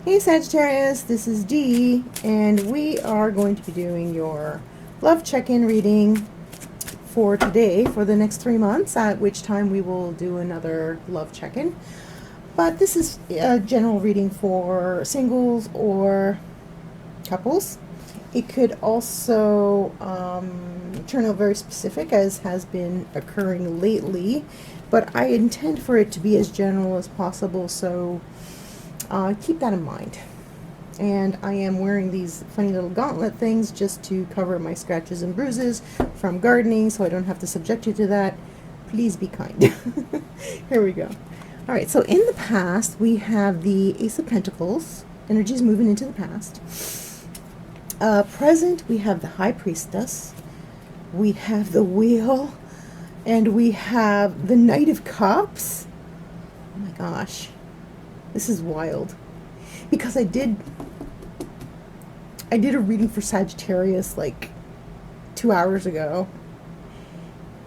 Hey Sagittarius, this is Dee, and we are going to be doing your love check-in reading for today for the next 3 months, at which time we will do another love check-in. But this is a general reading for singles or couples. It could also turn out very specific, as has been occurring lately, but I intend for it to be as general as possible, so keep that in mind. And I am wearing these funny little gauntlet things just to cover my scratches and bruises from gardening, so I don't have to subject you to that. Please be kind. Here we go. All right, so in the past, we have the Ace of Pentacles, energies moving into the past. Present, we have the High Priestess, we have the Wheel, and we have the Knight of Cups. Oh my gosh. This is wild, because I did a reading for Sagittarius like 2 hours ago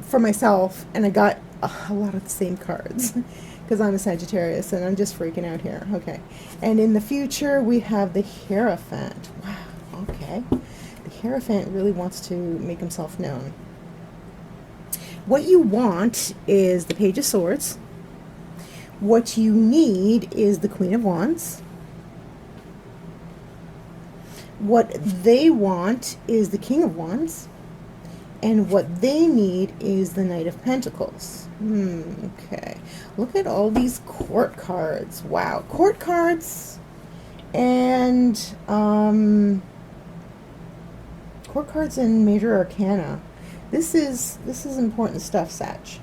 for myself, and I got a lot of the same cards because I'm a Sagittarius and I'm just freaking out here. Okay, and in the future we have the Hierophant. Wow, okay. The Hierophant really wants to make himself known. What you want is the Page of Swords. What you need is the Queen of Wands. What they want is the King of Wands. And what they need is the Knight of Pentacles. Okay. Look at all these court cards. Wow. Court cards and court cards and major arcana. This is important stuff, Sadge.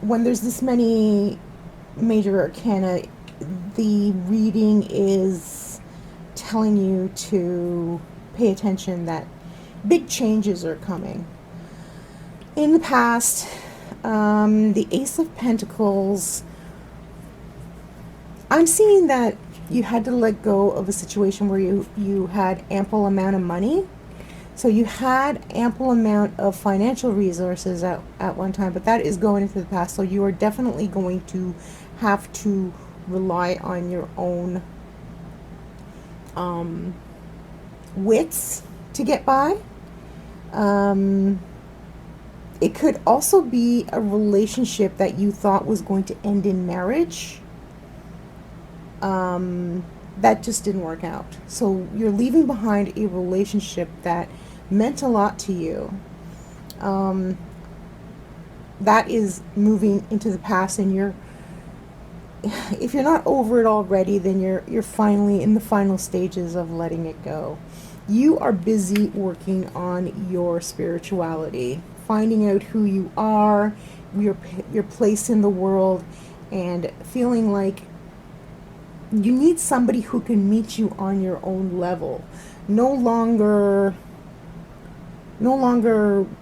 When there's this many major arcana, the reading is telling you to pay attention that big changes are coming. In the past, the Ace of Pentacles, I'm seeing that you had to let go of a situation where you had ample amount of money. So you had ample amount of financial resources at one time, but that is going into the past. So you are definitely going to have to rely on your own wits to get by. It could also be a relationship that you thought was going to end in marriage. That just didn't work out. So you're leaving behind a relationship that meant a lot to you. That is moving into the past, and if you're not over it already, then you're finally in the final stages of letting it go. You are busy working on your spirituality, finding out who you are, your place in the world, and feeling like you need somebody who can meet you on your own level. No longer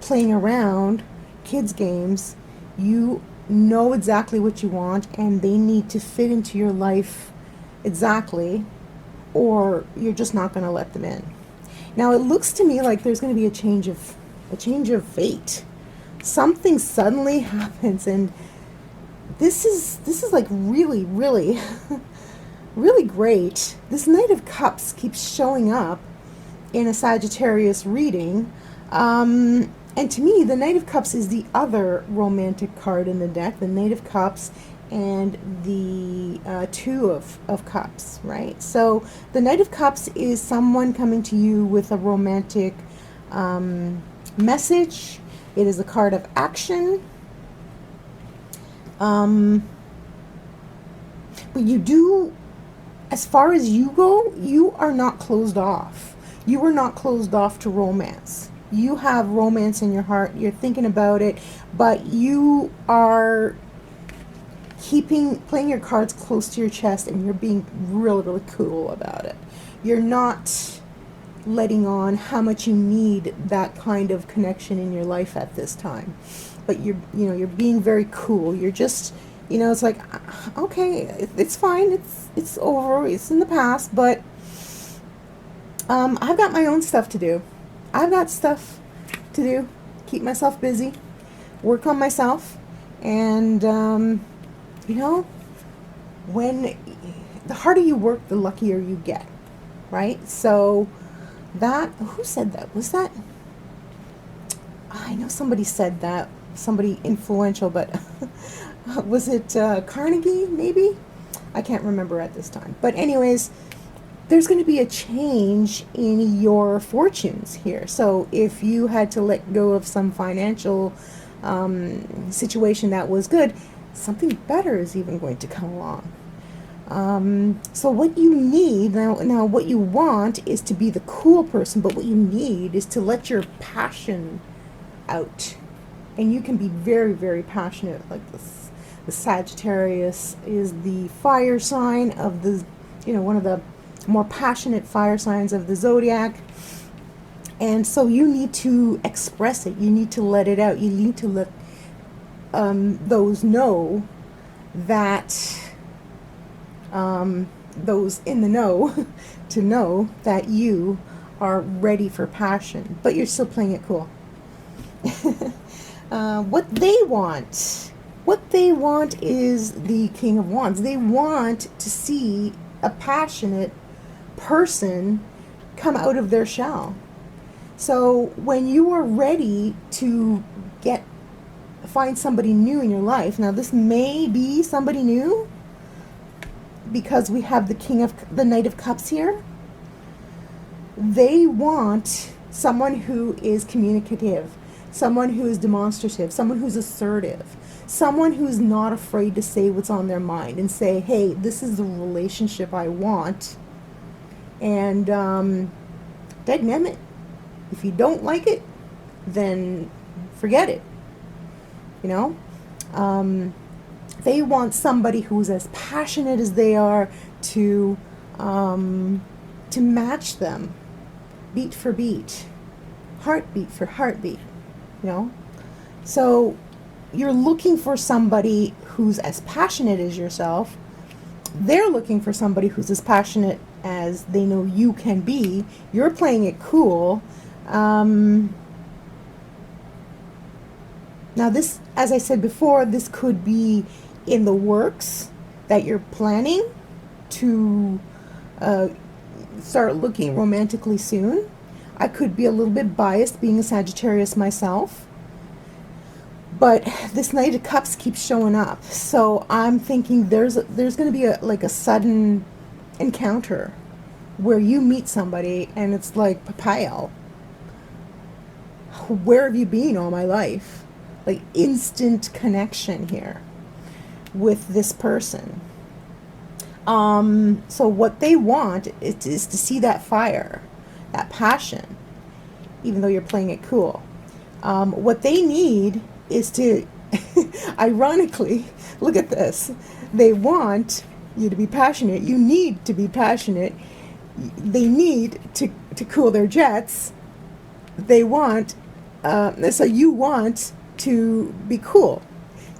playing around kids games. You know exactly what you want, and they need to fit into your life exactly, or you're just not going to let them in. Now it looks to me like there's going to be a change of fate. Something suddenly happens, and this is like really really great. This Knight of Cups keeps showing up in a Sagittarius reading. And to me, the Knight of Cups is the other romantic card in the deck, the Knight of Cups and the Two of Cups, right? So the Knight of Cups is someone coming to you with a romantic message. It is a card of action. But you do, as far as you go, you are not closed off. You are not closed off to romance. You have romance in your heart. You're thinking about it, but you are playing your cards close to your chest, and you're being really cool about it. You're not letting on how much you need that kind of connection in your life at this time, but you're being very cool. You're just, it's like, okay, it's fine. It's over. It's in the past, but I've got my own stuff to do. I've got stuff to do, keep myself busy, work on myself, and when the harder you work, the luckier you get, right? So that, who said that? Was that, I know somebody said that, somebody influential, but was it Carnegie, maybe? I can't remember at this time. But anyways, there's going to be a change in your fortunes here. So if you had to let go of some financial situation that was good, something better is even going to come along. So what you need, now what you want is to be the cool person, but what you need is to let your passion out. And you can be very, very passionate. Like this, the Sagittarius is the fire sign of the, one of the more passionate fire signs of the zodiac. And so you need to express it. You need to let it out. You need to let those know that, those in the know, to know that you are ready for passion, but you're still playing it cool. What they want is the King of Wands. They want to see a passionate person come out of their shell. So when you are ready to find somebody new in your life, now this may be somebody new because we have the Knight of Cups here. They want someone who is communicative, someone who is demonstrative, someone who's assertive, someone who's not afraid to say what's on their mind and say, hey, this is the relationship I want. And dadnammit, if you don't like it, then forget it. They want somebody who's as passionate as they are to match them, beat for beat, heartbeat for heartbeat. So you're looking for somebody who's as passionate as yourself. They're looking for somebody who's as passionate as they know you can be. You're playing it cool. Now this, as I said before, this could be in the works, that you're planning to start looking romantically soon. I could be a little bit biased being a Sagittarius myself, but this Knight of Cups keeps showing up. So I'm thinking there's going to be a sudden encounter where you meet somebody and it's like, papaya, where have you been all my life? Like instant connection here with this person. So what they want is to see that fire, that passion, even though you're playing it cool. What they need is to, ironically, look at this. They want you to be passionate. You need to be passionate. They need to cool their jets. They want, so you want to be cool.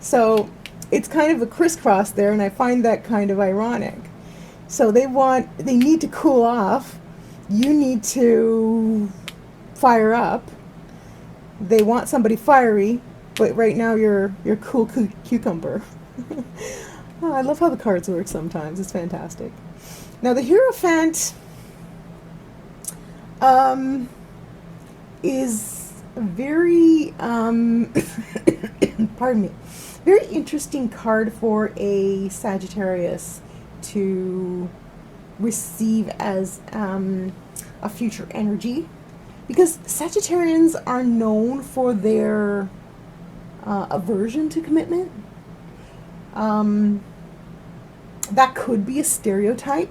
So it's kind of a crisscross there, and I find that kind of ironic. So they need to cool off. You need to fire up. They want somebody fiery, but right now you're cool cucumber. Oh, I love how the cards work sometimes. It's fantastic. Now the Hierophant is a very pardon me, very interesting card for a Sagittarius to receive as a future energy, because Sagittarians are known for their aversion to commitment. That could be a stereotype.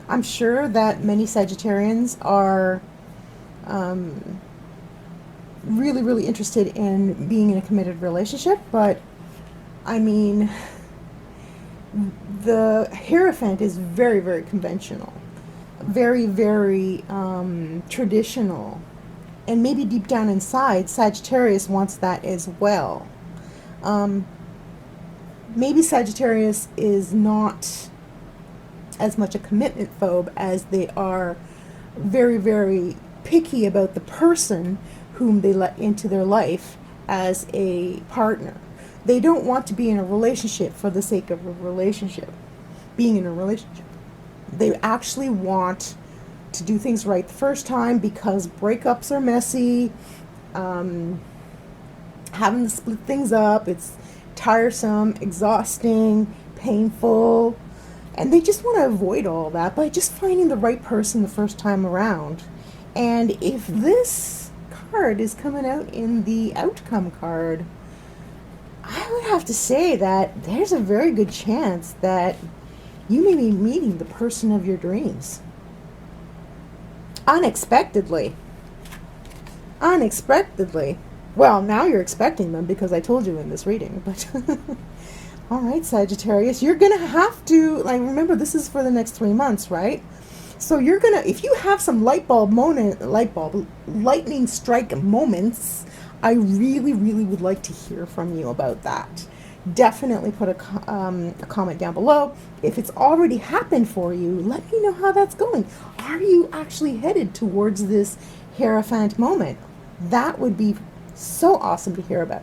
I'm sure that many Sagittarians are really, really interested in being in a committed relationship, but I mean, the Hierophant is very, very conventional, very, very traditional, and maybe deep down inside, Sagittarius wants that as well. Maybe Sagittarius is not as much a commitment phobe as they are very, very picky about the person whom they let into their life as a partner. They don't want to be in a relationship for the sake of a relationship. being in a relationship. They actually want to do things right the first time because breakups are messy. Having to split things up, it's tiresome, exhausting, painful, and they just want to avoid all that by just finding the right person the first time around. And if this card is coming out in the outcome card, I would have to say that there's a very good chance that you may be meeting the person of your dreams. Unexpectedly. Unexpectedly. Well, now you're expecting them because I told you in this reading, but all right, Sagittarius, you're going to have to, like, remember this is for the next 3 months, right? So you're going to, if you have some lightning strike moments, I really, really would like to hear from you about that. Definitely put a comment down below. If it's already happened for you, let me know how that's going. Are you actually headed towards this Hierophant moment? That would be so awesome to hear about.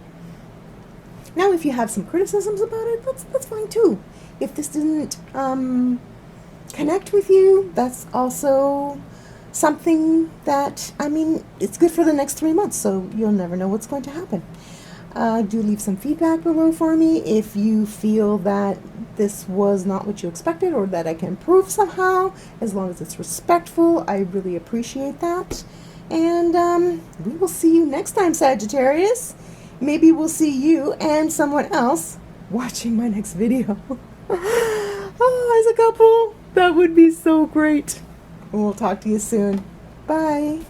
Now, if you have some criticisms about it, that's fine too. If this didn't connect with you, that's also something that, I mean, it's good for the next 3 months, so you'll never know what's going to happen. Do leave some feedback below for me if you feel that this was not what you expected or that I can improve somehow. As long as it's respectful, I really appreciate that. And we will see you next time, Sagittarius. Maybe we'll see you and someone else watching my next video. Oh, as a couple, that would be so great. We'll talk to you soon. Bye.